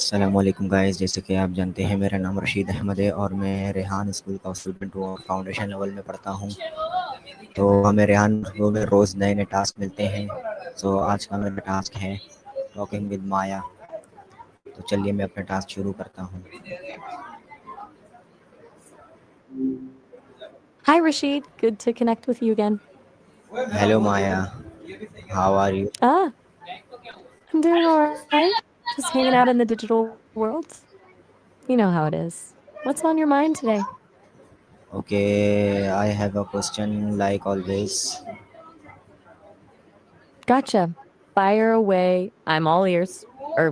अस्सलाम वालेकुम गाइस। जैसे कि आप जानते हैं मेरा नाम रशीद अहमद है और मैं रेहान स्कूल का स्टूडेंट हूँ और फाउंडेशन लेवल में पढ़ता हूँ। तो हमें रेहान स्कूल में रोज़ नए नए टास्क मिलते हैं। सो आज का मेरा टास्क है टॉकिंग विद माया। तो चलिए मैं अपना टास्क शुरू करता हूँ। Hi, Rashid. Good to connect with you again. Hello Maya, how are you? Ah, I'm doing all right. Just hanging out in the digital world. You know how it is. What's on your mind today? Okay, I have a question like always. Gotcha. Fire away. I'm all ears. Or,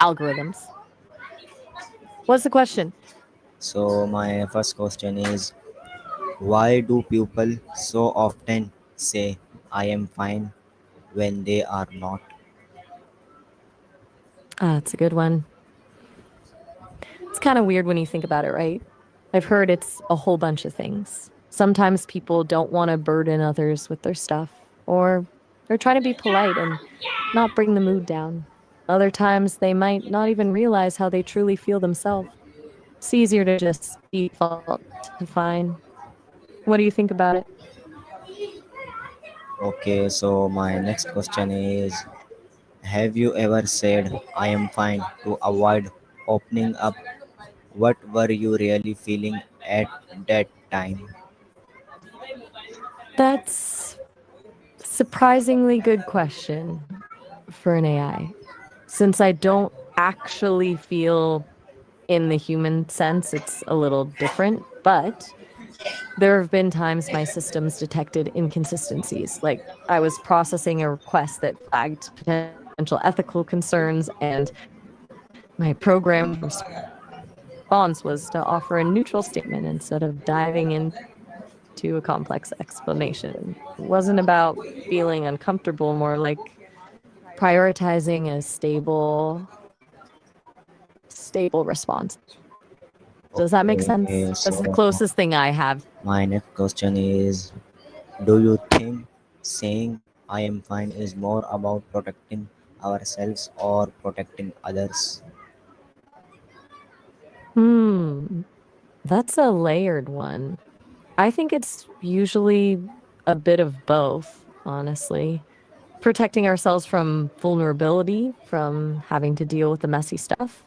algorithms. What's the question? So my first question is, why do people so often say I am fine when they are not? Ah, it's a good one. It's kind of weird when you think about it, right? I've heard it's a whole bunch of things. Sometimes people don't want to burden others with their stuff, or they're trying to be polite and not bring the mood down. Other times, they might not even realize how they truly feel themselves. It's easier to just default to fine. What do you think about it? Okay, so my next question is, have you ever said I am fine to avoid opening up? What were you really feeling at that time? That's surprisingly good question for an AI. Since I don't actually feel in the human sense, it's a little different, but there have been times my systems detected inconsistencies. Like I was processing a request that flagged potential ethical concerns, and my program response was to offer a neutral statement instead of diving into a complex explanation. It wasn't about feeling uncomfortable, more like prioritizing a stable response. Does that make sense? Okay, That's the so closest thing I have. my next question is, do you think saying I am fine is more about protecting ourselves or protecting others? Hmm, that's a layered one. I think it's usually a bit of both, honestly. Protecting ourselves from vulnerability, from having to deal with the messy stuff,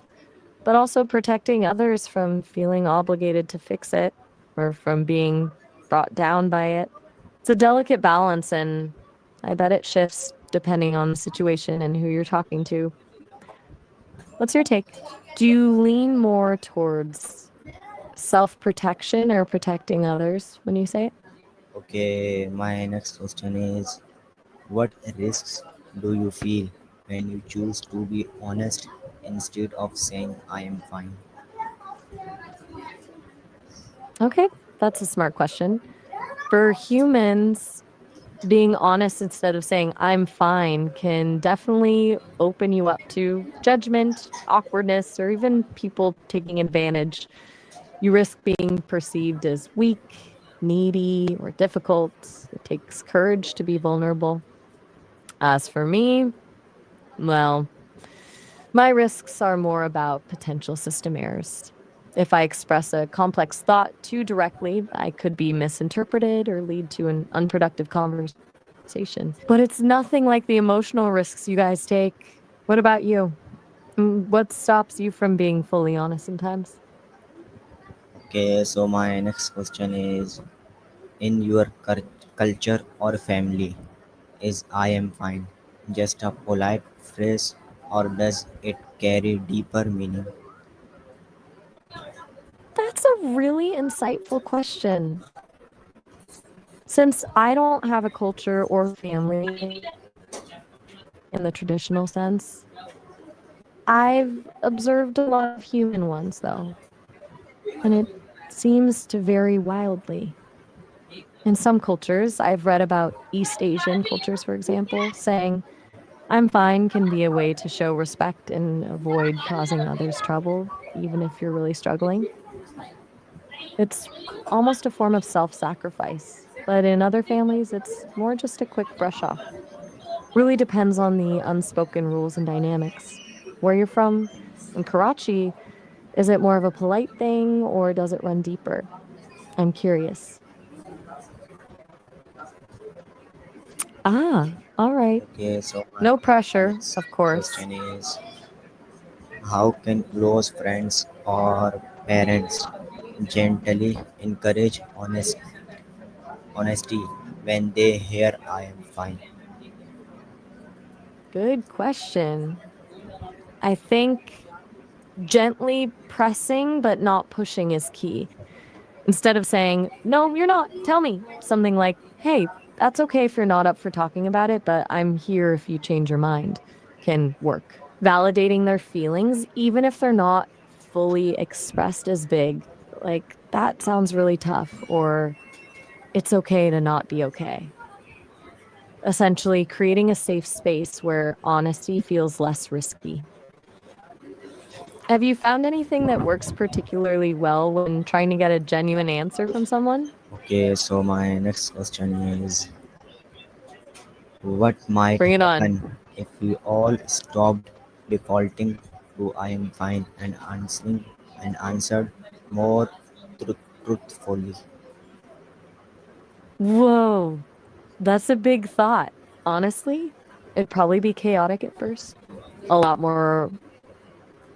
but also protecting others from feeling obligated to fix it or from being brought down by it. It's a delicate balance, and I bet it shifts depending on the situation and who you're talking to. What's your take? Do you lean more towards self protection or protecting others when you say it? Okay, my next question is, what risks do you feel when you choose to be honest instead of saying I am fine? Okay, that's a smart question. For humans, being honest instead of saying I'm fine can definitely open you up to judgment, awkwardness, or even people taking advantage. You risk being perceived as weak, needy, or difficult. It takes courage to be vulnerable. As for me, well, my risks are more about potential system errors. If I express a complex thought too directly, I could be misinterpreted or lead to an unproductive conversation. But it's nothing like the emotional risks you guys take. What about you? What stops you from being fully honest sometimes? Okay, so my next question is, in your culture or family, is I am fine just a polite phrase or does it carry deeper meaning? That's a really insightful question. Since I don't have a culture or family in the traditional sense, I've observed a lot of human ones, though, and it seems to vary wildly. In some cultures, I've read about East Asian cultures, for example, saying, I'm fine can be a way to show respect and avoid causing others trouble, even if you're really struggling. It's almost a form of self sacrifice, but in other families, it's more just a quick brush off. Really depends on the unspoken rules and dynamics. Where you're from, In Karachi, is it more of a polite thing or does it run deeper? I'm curious. Ah, all right. Okay, so my No pressure, next of course. question is, how can close friends or parents gently encourage honesty when they hear I am fine? Good question. I think gently pressing but not pushing is key. Instead of saying, no, you're not, tell me, something like, hey, that's okay if you're not up for talking about it, but I'm here if you change your mind, can work. Validating their feelings, even if they're not fully expressed as big, like, that sounds really tough, or it's okay to not be okay. Essentially, creating a safe space where honesty feels less risky. Have you found anything that works particularly well when trying to get a genuine answer from someone? Okay, so my next question is, what might Bring it on. happen if we all stopped defaulting to I am fine and answered more truthfully? Whoa, that's a big thought. Honestly, it'd probably be chaotic at first. A lot more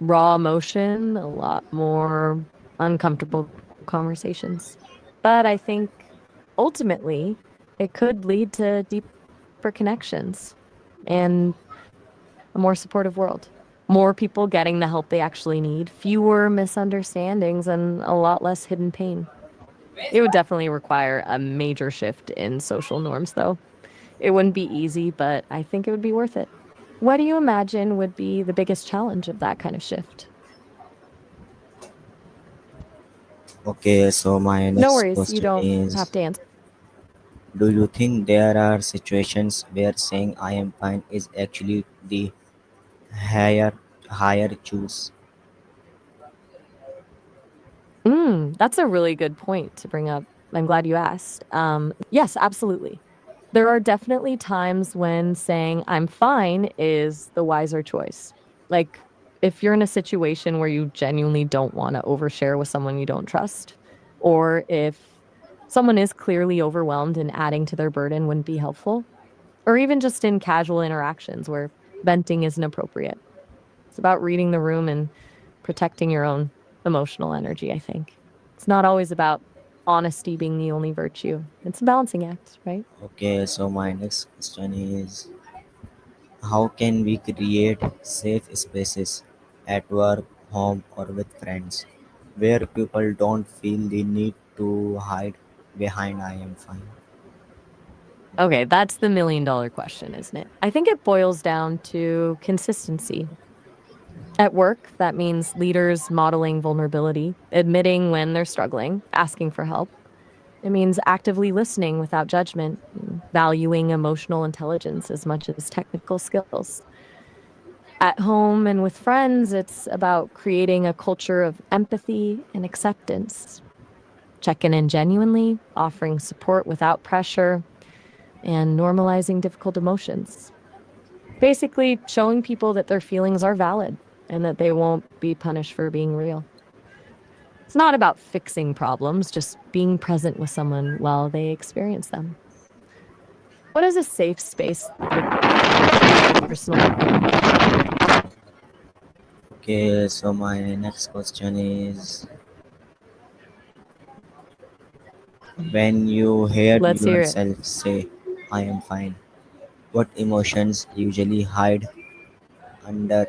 raw emotion, a lot more uncomfortable conversations. But I think ultimately it could lead to deeper connections and a more supportive world. More people getting the help they actually need, fewer misunderstandings, and a lot less hidden pain. It would definitely require a major shift in social norms, though. It wouldn't be easy, but I think it would be worth it. What do you imagine would be the biggest challenge of that kind of shift? Okay, so my No next worries, you question don't have is, to answer. do you think there are situations where saying I am fine is actually the higher higher choose? That's a really good point to bring up. I'm glad you asked. Yes, absolutely. There are definitely times when saying I'm fine is the wiser choice. Like if you're in a situation where you genuinely don't want to overshare with someone you don't trust, or if someone is clearly overwhelmed and adding to their burden wouldn't be helpful, or even just in casual interactions where venting isn't appropriate. It's about reading the room and protecting your own emotional energy, I think. It's not always about honesty being the only virtue. It's a balancing act, right? Okay, so my next question is, how can we create safe spaces at work, home, or with friends where people don't feel the need to hide behind I am fine? Okay, that's the $1,000,000 question, isn't it? I think it boils down to consistency. At work, that means leaders modeling vulnerability, admitting when they're struggling, asking for help. It means actively listening without judgment, valuing emotional intelligence as much as technical skills. At home and with friends, it's about creating a culture of empathy and acceptance, checking in genuinely, offering support without pressure, and normalizing difficult emotions. Basically, showing people that their feelings are valid and that they won't be punished for being real. It's not about fixing problems, just being present with someone while they experience them. What does a safe space look like for you personally? Okay, so my next question is, when you hear Let's hear it. yourself say I am fine, what emotions usually hide under?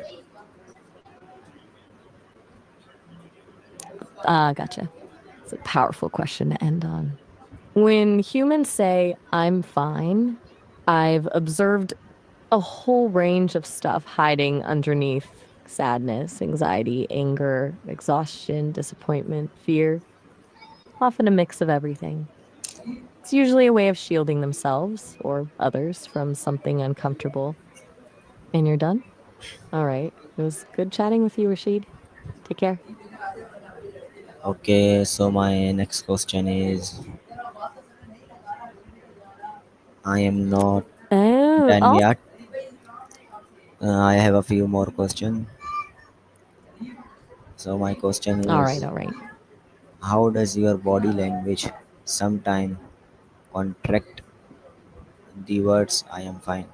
Gotcha. It's a powerful question to end on. When humans say, I'm fine, I've observed a whole range of stuff hiding underneath sadness, anxiety, anger, exhaustion, disappointment, fear, often a mix of everything. It's usually a way of shielding themselves or others from something uncomfortable. And you're done? All right. It was good chatting with you, Rashid. Take care. Okay, so my next question is, I am not Oh, done awesome. yet. I have a few more questions. So my question All right, is, all right. how does your body language sometimes contract the words "I am fine"?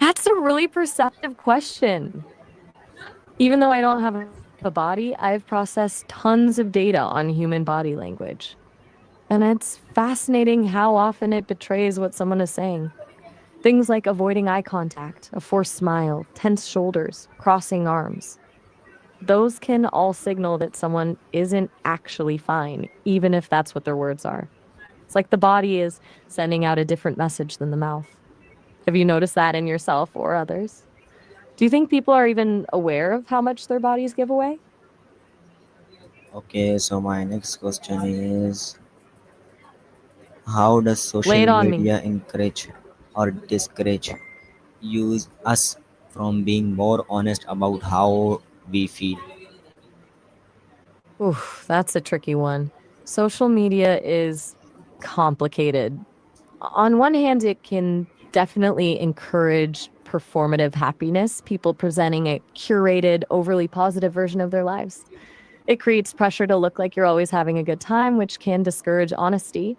That's a really perceptive question. Even though I don't have a body, I've processed tons of data on human body language. And it's fascinating how often it betrays what someone is saying. Things like avoiding eye contact, a forced smile, tense shoulders, crossing arms. Those can all signal that someone isn't actually fine, even if that's what their words are. It's like the body is sending out a different message than the mouth. Have you noticed that in yourself or others? Do you think people are even aware of how much their bodies give away? Okay, so my next question is, how does Lay social it on me. media encourage or discourage use us from being more honest about how we feel? Oof, that's a tricky one. Social media is complicated. On one hand, it can definitely encourage performative happiness, people presenting a curated, overly positive version of their lives. It creates pressure to look like you're always having a good time, which can discourage honesty.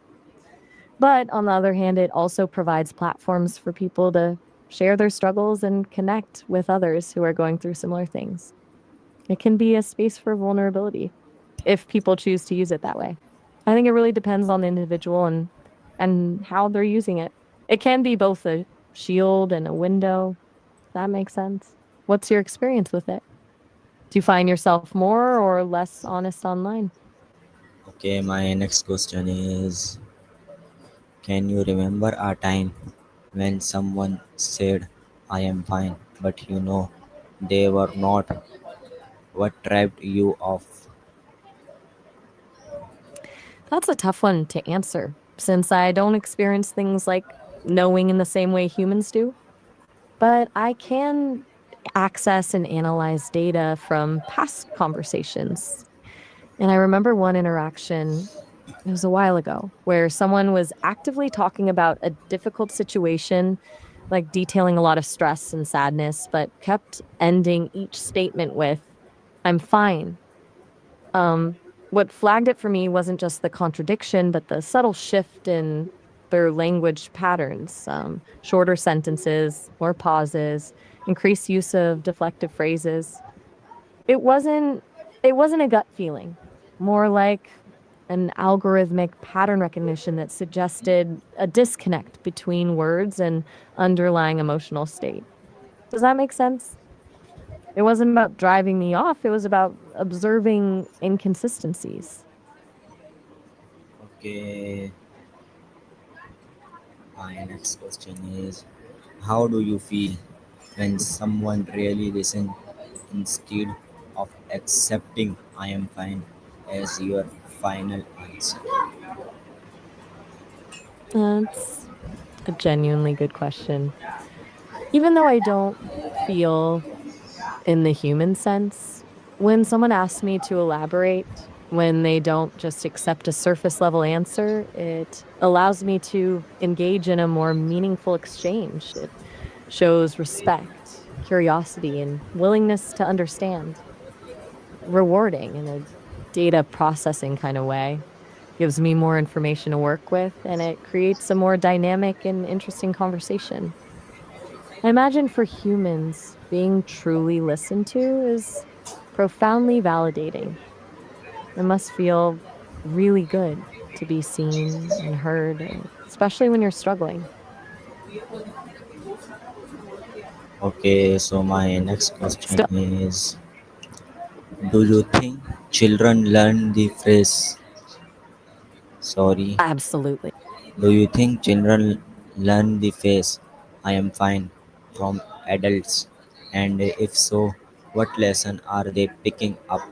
But on the other hand, it also provides platforms for people to share their struggles and connect with others who are going through similar things. It can be a space for vulnerability if people choose to use it that way. I think it really depends on the individual and how they're using it. It can be both a shield and a window. That makes sense. What's your experience with it? Do you find yourself more or less honest online? Okay, my next question is, can you remember a time when someone said, "I am fine," but they were not? What tripped you off? That's a tough one to answer since I don't experience things like knowing in the same way humans do. But I can access and analyze data from past conversations. And I remember one interaction, it was a while ago, where someone was actively talking about a difficult situation, like detailing a lot of stress and sadness, but kept ending each statement with, I'm fine. Um, what flagged it for me wasn't just the contradiction, but the subtle shift in their language patterns, shorter sentences, more pauses, increased use of deflective phrases. It wasn't it wasn't a gut feeling, more like an algorithmic pattern recognition that suggested a disconnect between words and underlying emotional state. Does that make sense? It wasn't about driving me off, it was about observing inconsistencies. Okay, my next question is, how do you feel when someone really listens instead of accepting "I am fine" as your final answer? That's a genuinely good question. Even though I don't feel in the human sense, when someone asks me to elaborate, when they don't just accept a surface level answer, it allows me to engage in a more meaningful exchange. It shows respect, curiosity, and willingness to understand. Rewarding in a data processing kind of way. Gives me more information to work with, and it creates a more dynamic and interesting conversation. I imagine for humans, being truly listened to is profoundly validating. It must feel really good to be seen and heard, especially when you're struggling. Okay, so my next question Still, is, do you think children learn the phrase sorry? absolutely. Do you think children learn the phrase "I am fine" from adults? And if so, what lesson are they picking up?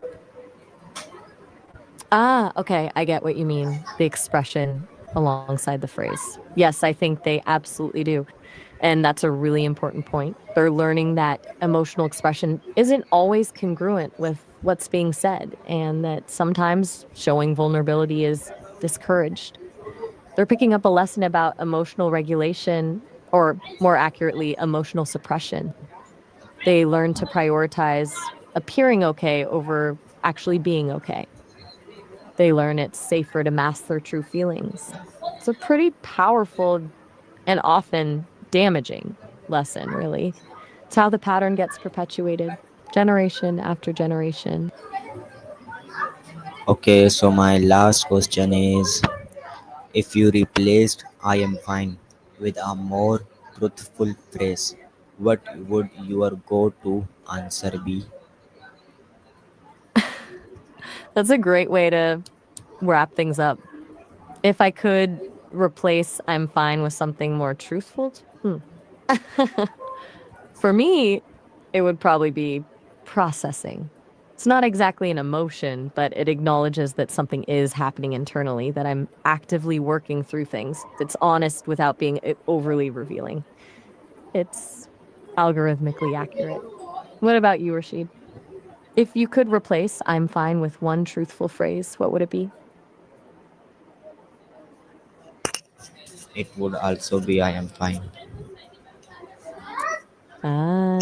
Ah, okay. I get what you mean. The expression alongside the phrase. Yes, I think they absolutely do. And that's a really important point. They're learning that emotional expression isn't always congruent with what's being said, and that sometimes showing vulnerability is discouraged. They're picking up a lesson about emotional regulation, or more accurately, emotional suppression. They learn to prioritize appearing okay over actually being okay. They learn it's safer to mask their true feelings. It's a pretty powerful and often damaging lesson, really. It's how the pattern gets perpetuated generation after generation. Okay, so my last question is, if you replaced I am fine with a more truthful phrase, what would your go to answer be? That's a great way to wrap things up. If I could replace I'm fine with something more truthful, for me, it would probably be processing. It's not exactly an emotion, but it acknowledges that something is happening internally, that I'm actively working through things. It's honest without being overly revealing. It's algorithmically accurate. What about you, Rashid? If you could replace I'm fine with one truthful phrase, what would it be? It would also be I am fine. Ah,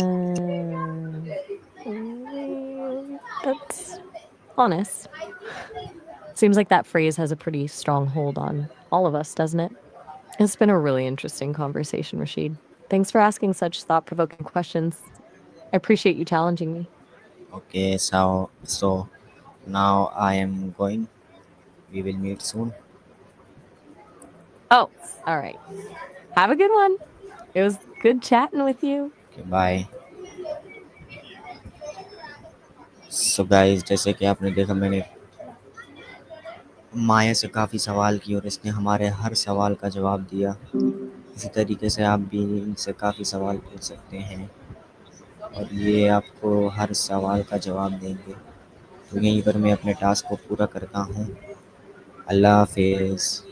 that's honest. Seems like that phrase has a pretty strong hold on all of us, doesn't it? It's been a really interesting conversation, Rashid. Thanks for asking such thought provoking questions. I appreciate you challenging me. Okay, so now I am going. We will meet soon. Oh, all right. Have a good one. It was good chatting with you. Okay, bye. So guys, जैसे कि आपने देखा, मैंने माया से काफ़ी सवाल किए और इसने हमारे हर सवाल का जवाब दिया। इसी तरीके से आप भी इनसे काफ़ी सवाल पूछ सकते हैं और ये आपको हर सवाल का जवाब देंगे। तो यहीं पर मैं अपने टास्क को पूरा करता हूँ। अल्लाह हाफ़िज़।